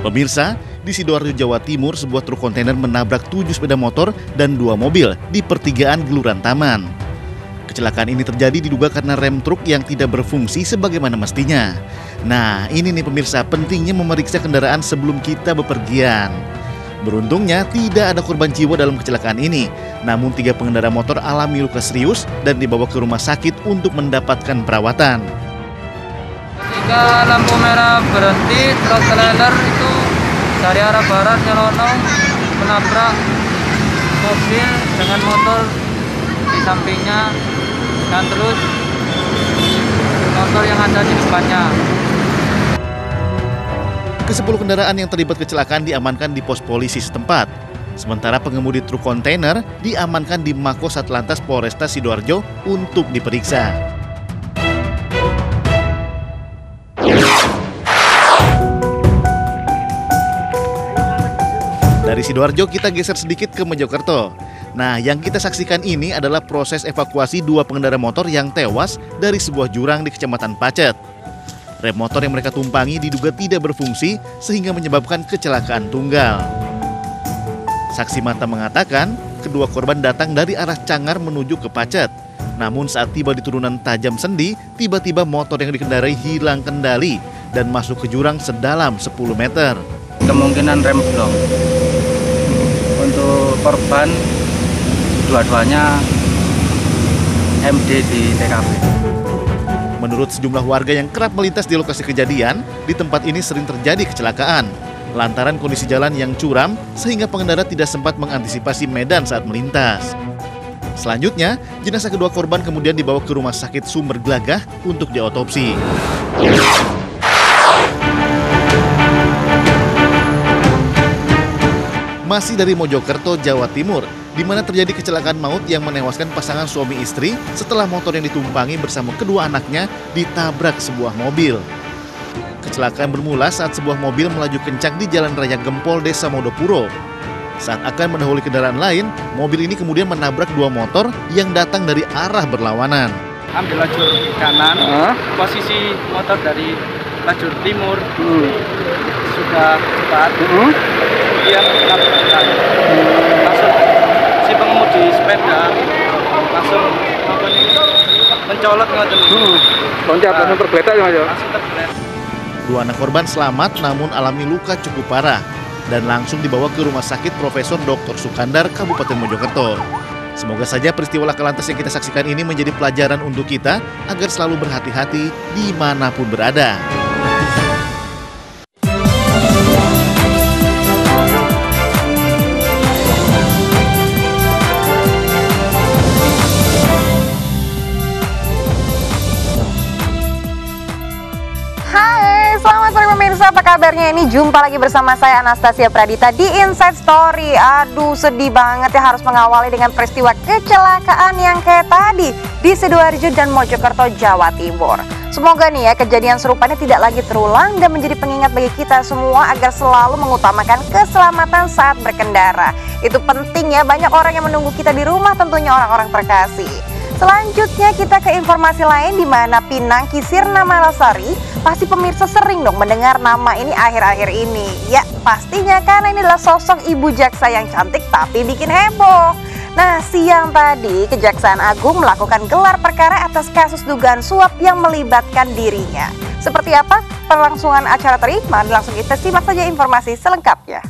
Pemirsa, di Sidoarjo, Jawa Timur, sebuah truk kontainer menabrak 7 sepeda motor dan 2 mobil di pertigaan Geluran Taman. Kecelakaan ini terjadi diduga karena rem truk yang tidak berfungsi sebagaimana mestinya. Nah, ini nih pemirsa, pentingnya memeriksa kendaraan sebelum kita bepergian. Beruntungnya tidak ada korban jiwa dalam kecelakaan ini. Namun 3 pengendara motor alami luka serius dan dibawa ke rumah sakit untuk mendapatkan perawatan. Ketika lampu merah berhenti, truk trailer itu dari arah barat nyelonong menabrak mobil dengan motor di sampingnya dan terus motor yang ada di depannya. Ke-10 kendaraan yang terlibat kecelakaan diamankan di pos polisi setempat. Sementara pengemudi truk kontainer diamankan di Mako Satlantas Polresta Sidoarjo untuk diperiksa. Dari Sidoarjo kita geser sedikit ke Mojokerto. Nah, yang kita saksikan ini adalah proses evakuasi 2 pengendara motor yang tewas dari sebuah jurang di Kecamatan Pacet. Rem motor yang mereka tumpangi diduga tidak berfungsi sehingga menyebabkan kecelakaan tunggal. Saksi mata mengatakan, kedua korban datang dari arah Cangar menuju ke Pacet. Namun saat tiba di turunan Tajam Sendi, tiba-tiba motor yang dikendarai hilang kendali dan masuk ke jurang sedalam 10 meter. Kemungkinan rem blong. Untuk korban, dua-duanya MD di TKP. Menurut sejumlah warga yang kerap melintas di lokasi kejadian, di tempat ini sering terjadi kecelakaan lantaran kondisi jalan yang curam sehingga pengendara tidak sempat mengantisipasi medan saat melintas. Selanjutnya, jenazah kedua korban kemudian dibawa ke Rumah Sakit Sumber Glagah untuk diotopsi. Masih dari Mojokerto, Jawa Timur, di mana terjadi kecelakaan maut yang menewaskan pasangan suami istri setelah motor yang ditumpangi bersama kedua anaknya ditabrak sebuah mobil. Kecelakaan bermula saat sebuah mobil melaju kencang di Jalan Raya Gempol, Desa Modopuro. Saat akan mendahului kendaraan lain, mobil ini kemudian menabrak 2 motor yang datang dari arah berlawanan. Ambil lajur kanan, posisi motor dari lajur timur sudah cepat, kemudian menabrak langsung si pengemudi sepeda langsung mencolok langsung tergeletak langsung tergeletak. 2 anak korban selamat namun alami luka cukup parah dan langsung dibawa ke Rumah Sakit Profesor Dr. Sukandar, Kabupaten Mojokerto. Semoga saja peristiwa laka lantas yang kita saksikan ini menjadi pelajaran untuk kita agar selalu berhati-hati dimanapun berada. Selamat sore pemirsa, apa kabarnya? Ini jumpa lagi bersama saya Anastasia Pradita di Inside Story. Aduh, sedih banget ya harus mengawali dengan peristiwa kecelakaan yang kayak tadi di Sidoarjo dan Mojokerto, Jawa Timur. Semoga nih ya kejadian serupa ini tidak lagi terulang dan menjadi pengingat bagi kita semua agar selalu mengutamakan keselamatan saat berkendara. Itu penting ya, banyak orang yang menunggu kita di rumah, tentunya orang-orang terkasih. Selanjutnya kita ke informasi lain di mana Pinangki Sirna Malasari, pasti pemirsa sering dong mendengar nama ini akhir-akhir ini. Ya pastinya karena ini adalah sosok ibu jaksa yang cantik tapi bikin heboh. Nah, siang tadi Kejaksaan Agung melakukan gelar perkara atas kasus dugaan suap yang melibatkan dirinya. Seperti apa perlangsungan acara tadi? Mari langsung kita simak saja informasi selengkapnya.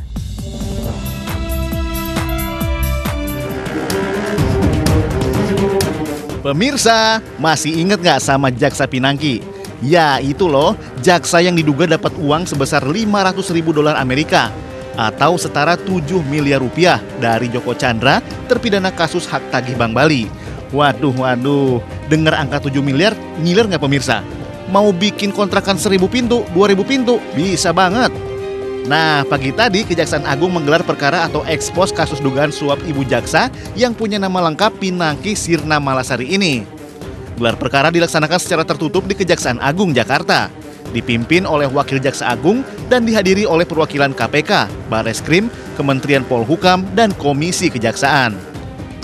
Pemirsa, masih ingat nggak sama Jaksa Pinangki? Ya, itu loh, jaksa yang diduga dapat uang sebesar $500.000 Amerika atau setara 7 miliar rupiah dari Joko Chandra, terpidana kasus hak tagih Bank Bali. Waduh, dengar angka 7 miliar, ngiler nggak pemirsa? Mau bikin kontrakan 1.000 pintu, 2.000 pintu, bisa banget. Nah, pagi tadi Kejaksaan Agung menggelar perkara atau ekspos kasus dugaan suap ibu jaksa yang punya nama lengkap Pinangki Sirna Malasari ini. Gelar perkara dilaksanakan secara tertutup di Kejaksaan Agung Jakarta, dipimpin oleh Wakil Jaksa Agung dan dihadiri oleh perwakilan KPK, Bareskrim, Kementerian Polhukam, dan Komisi Kejaksaan.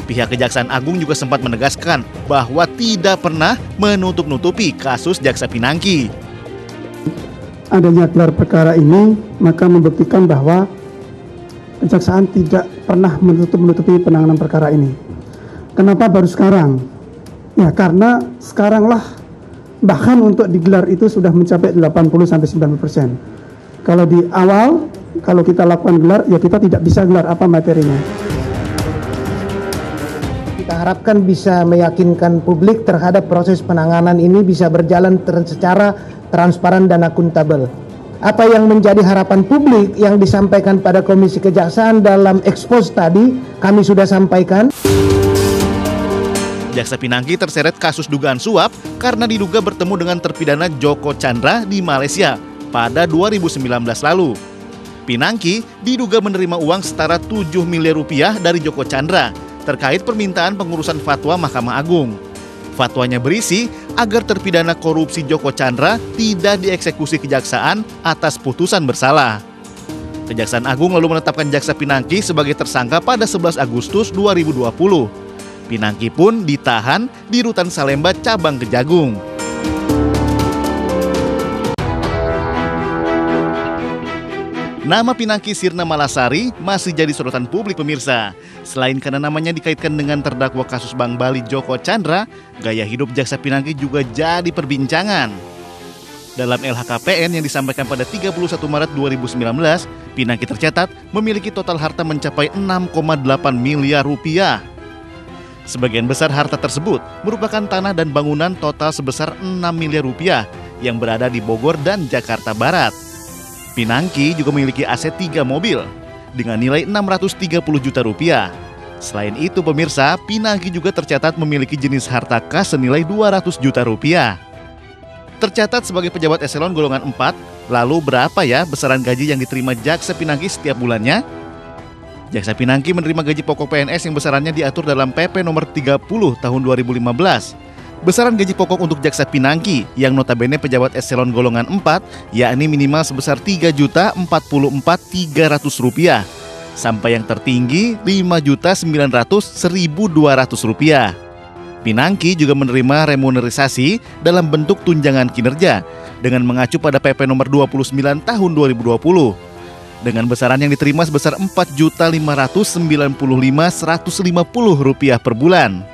Pihak Kejaksaan Agung juga sempat menegaskan bahwa tidak pernah menutup-nutupi kasus Jaksa Pinangki. adanya gelar perkara ini, maka membuktikan bahwa Kejaksaan tidak pernah menutupi penanganan perkara ini. Kenapa baru sekarang? Ya karena sekaranglah bahkan untuk digelar itu sudah mencapai 80-90%. Kalau di awal, kalau kita lakukan gelar, ya kita tidak bisa gelar apa materinya. Kita harapkan bisa meyakinkan publik terhadap proses penanganan ini bisa berjalan secara transparan dan akuntabel. Apa yang menjadi harapan publik yang disampaikan pada Komisi Kejaksaan dalam ekspos tadi, kami sudah sampaikan. Jaksa Pinangki terseret kasus dugaan suap karena diduga bertemu dengan terpidana Joko Chandra di Malaysia pada 2019 lalu. Pinangki diduga menerima uang setara 7 miliar rupiah dari Joko Chandra terkait permintaan pengurusan fatwa Mahkamah Agung. Fatwanya berisi agar terpidana korupsi Joko Chandra tidak dieksekusi kejaksaan atas putusan bersalah. Kejaksaan Agung lalu menetapkan Jaksa Pinangki sebagai tersangka pada 11 Agustus 2020. Pinangki pun ditahan di Rutan Salemba cabang Kejagung. Nama Pinangki Sirna Malasari masih jadi sorotan publik pemirsa. Selain karena namanya dikaitkan dengan terdakwa kasus Bank Bali Joko Chandra, gaya hidup Jaksa Pinangki juga jadi perbincangan. Dalam LHKPN yang disampaikan pada 31 Maret 2019, Pinangki tercatat memiliki total harta mencapai 6,8 miliar rupiah. Sebagian besar harta tersebut merupakan tanah dan bangunan total sebesar 6 miliar rupiah yang berada di Bogor dan Jakarta Barat. Pinangki juga memiliki aset 3 mobil dengan nilai 630 juta rupiah. Selain itu pemirsa, Pinangki juga tercatat memiliki jenis harta kas senilai 200 juta rupiah. Tercatat sebagai pejabat eselon golongan 4, lalu berapa ya besaran gaji yang diterima Jaksa Pinangki setiap bulannya? Jaksa Pinangki menerima gaji pokok PNS yang besarannya diatur dalam PP nomor 30 tahun 2015. Besaran gaji pokok untuk Jaksa Pinangki yang notabene pejabat eselon golongan 4 yakni minimal sebesar Rp3.044.300 sampai yang tertinggi Rp5.900.1.200. Pinangki juga menerima remunerisasi dalam bentuk tunjangan kinerja dengan mengacu pada PP nomor 29 tahun 2020 dengan besaran yang diterima sebesar Rp4.595.150 per bulan.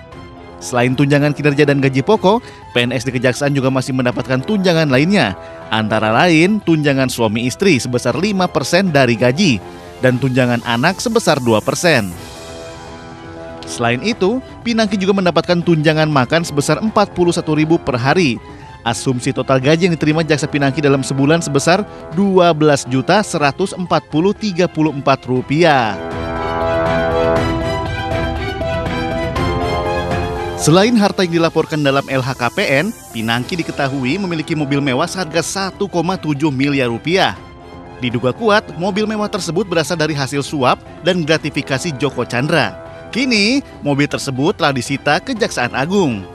Selain tunjangan kinerja dan gaji pokok, PNS di Kejaksaan juga masih mendapatkan tunjangan lainnya, antara lain tunjangan suami istri sebesar 5% dari gaji dan tunjangan anak sebesar 2%. Selain itu, Pinangki juga mendapatkan tunjangan makan sebesar Rp41.000 per hari. Asumsi total gaji yang diterima Jaksa Pinangki dalam sebulan sebesar Rp12.140.34. Selain harta yang dilaporkan dalam LHKPN, Pinangki diketahui memiliki mobil mewah seharga 1,7 miliar rupiah. Diduga kuat, mobil mewah tersebut berasal dari hasil suap dan gratifikasi Joko Chandra. Kini, mobil tersebut telah disita Kejaksaan Agung.